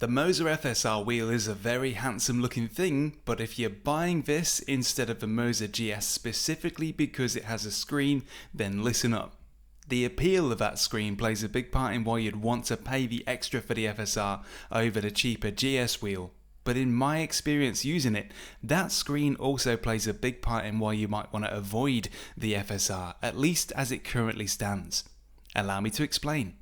The Moza FSR wheel is a very handsome looking thing, but if you're buying this instead of the Moza GS specifically because it has a screen, then listen up. The appeal of that screen plays a big part in why you'd want to pay the extra for the FSR over the cheaper GS wheel. But in my experience using it, that screen also plays a big part in why you might want to avoid the FSR, at least as it currently stands. Allow me to explain.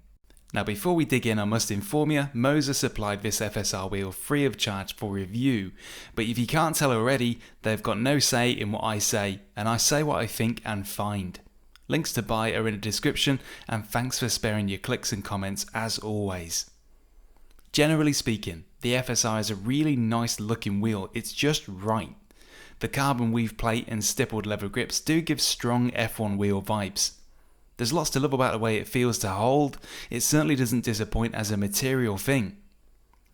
Now before we dig in, I must inform you, Moza supplied this FSR wheel free of charge for review, but if you can't tell already, they've got no say in what I say, and I say what I think and find. Links to buy are in the description, and thanks for sparing your clicks and comments as always. Generally speaking, the FSR is a really nice looking wheel, it's just right. The carbon weave plate and stippled leather grips do give strong F1 wheel vibes. There's lots to love about the way it feels to hold, it certainly doesn't disappoint as a material thing.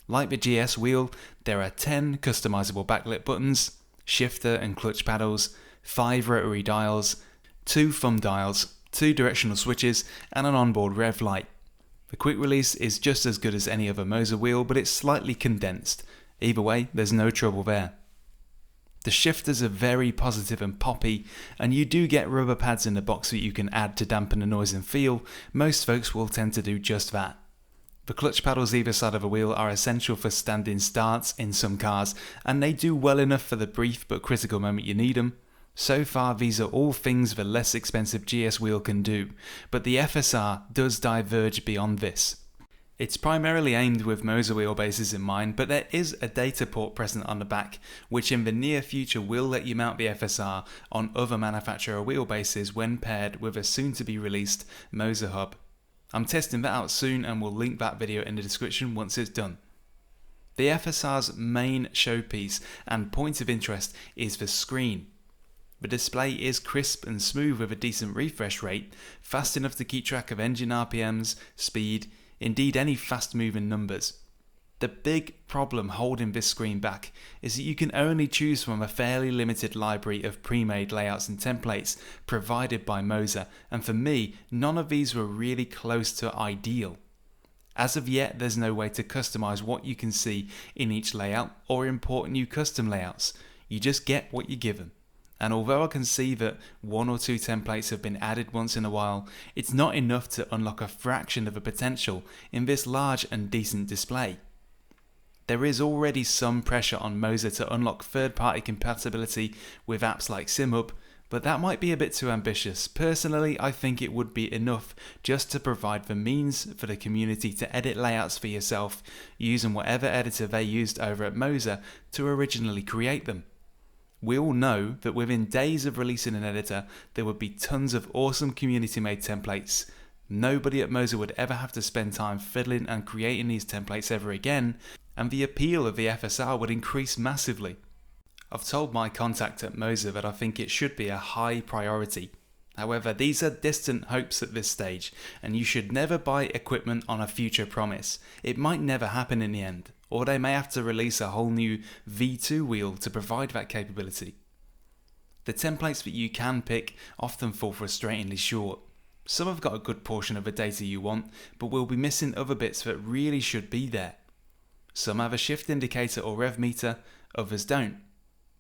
Like the GS wheel, there are 10 customizable backlit buttons, shifter and clutch paddles, 5 rotary dials, 2 thumb dials, 2 directional switches and an onboard rev light. The quick release is just as good as any other Moza wheel, but it's slightly condensed. Either way, there's no trouble there. The shifters are very positive and poppy, and you do get rubber pads in the box that you can add to dampen the noise and feel. Most folks will tend to do just that. The clutch paddles either side of a wheel are essential for standing starts in some cars, and they do well enough for the brief but critical moment you need them. So far these are all things the less expensive GS wheel can do, but the FSR does diverge beyond this. It's primarily aimed with Moza wheelbases in mind, but there is a data port present on the back, which in the near future will let you mount the FSR on other manufacturer wheelbases when paired with a soon to be released Moza hub. I'm testing that out soon and will link that video in the description once it's done. The FSR's main showpiece and point of interest is the screen. The display is crisp and smooth with a decent refresh rate, fast enough to keep track of engine RPMs, speed, indeed any fast moving numbers. The big problem holding this screen back is that you can only choose from a fairly limited library of pre-made layouts and templates provided by Moza, and for me none of these were really close to ideal. As of yet there's no way to customize what you can see in each layout or import new custom layouts, you just get what you're given. And although I can see that 1 or 2 templates have been added once in a while, it's not enough to unlock a fraction of the potential in this large and decent display. There is already some pressure on Moza to unlock third-party compatibility with apps like SimHub, but that might be a bit too ambitious. Personally, I think it would be enough just to provide the means for the community to edit layouts for yourself using whatever editor they used over at Moza to originally create them. We all know that within days of releasing an editor, there would be tons of awesome community-made templates. Nobody at Moza would ever have to spend time fiddling and creating these templates ever again, and the appeal of the FSR would increase massively. I've told my contact at Moza that I think it should be a high priority. However, these are distant hopes at this stage, and you should never buy equipment on a future promise. It might never happen in the end, or they may have to release a whole new V2 wheel to provide that capability. The templates that you can pick often fall frustratingly short. Some have got a good portion of the data you want, but will be missing other bits that really should be there. Some have a shift indicator or rev meter, others don't.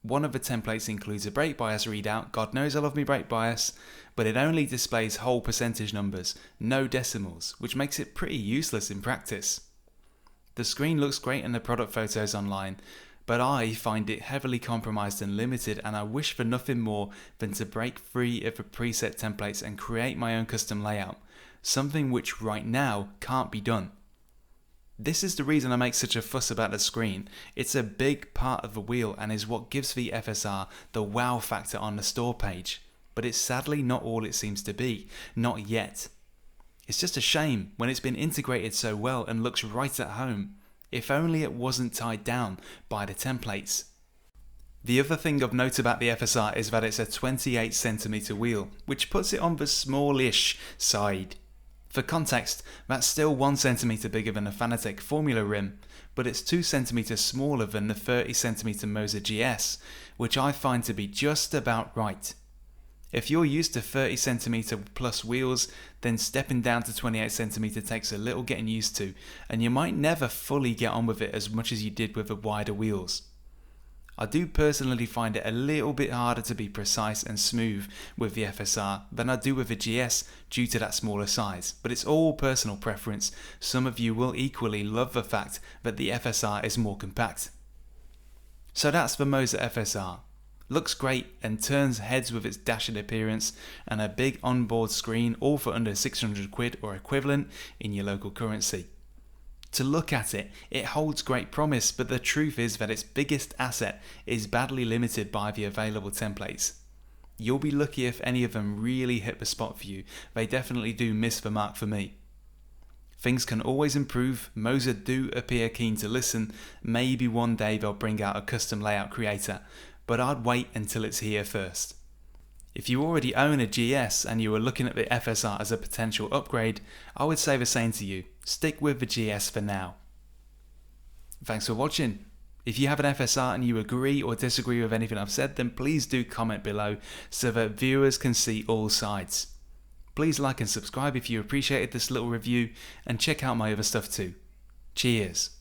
One of the templates includes a brake bias readout. God knows I love me brake bias, but it only displays whole percentage numbers, no decimals, which makes it pretty useless in practice. The screen looks great in the product photos online, but I find it heavily compromised and limited, and I wish for nothing more than to break free of the preset templates and create my own custom layout, something which right now can't be done. This is the reason I make such a fuss about the screen. It's a big part of the wheel and is what gives the FSR the wow factor on the store page, but it's sadly not all it seems to be, not yet. It's just a shame when it's been integrated so well and looks right at home. If only it wasn't tied down by the templates. The other thing of note about the FSR is that it's a 28cm wheel, which puts it on the smallish side. For context, that's still 1cm bigger than a Fanatec Formula rim, but it's 2cm smaller than the 30cm Moza GS, which I find to be just about right. If you're used to 30cm plus wheels, then stepping down to 28cm takes a little getting used to, and you might never fully get on with it as much as you did with the wider wheels. I do personally find it a little bit harder to be precise and smooth with the FSR than I do with the GS due to that smaller size, but it's all personal preference. Some of you will equally love the fact that the FSR is more compact. So that's the Moza FSR. Looks great and turns heads with its dashing appearance and a big onboard screen, all for under 600 quid or equivalent in your local currency. To look at it, it holds great promise, but the truth is that its biggest asset is badly limited by the available templates. You'll be lucky if any of them really hit the spot for you. They definitely do miss the mark for me. Things can always improve. Moza do appear keen to listen. Maybe one day they'll bring out a custom layout creator, but I'd wait until it's here first. If you already own a GS and you are looking at the FSR as a potential upgrade, I would say the same to you. Stick with the GS for now. Thanks for watching. If you have an FSR and you agree or disagree with anything I've said, then please do comment below so that viewers can see all sides. Please like and subscribe if you appreciated this little review, and check out my other stuff too. Cheers.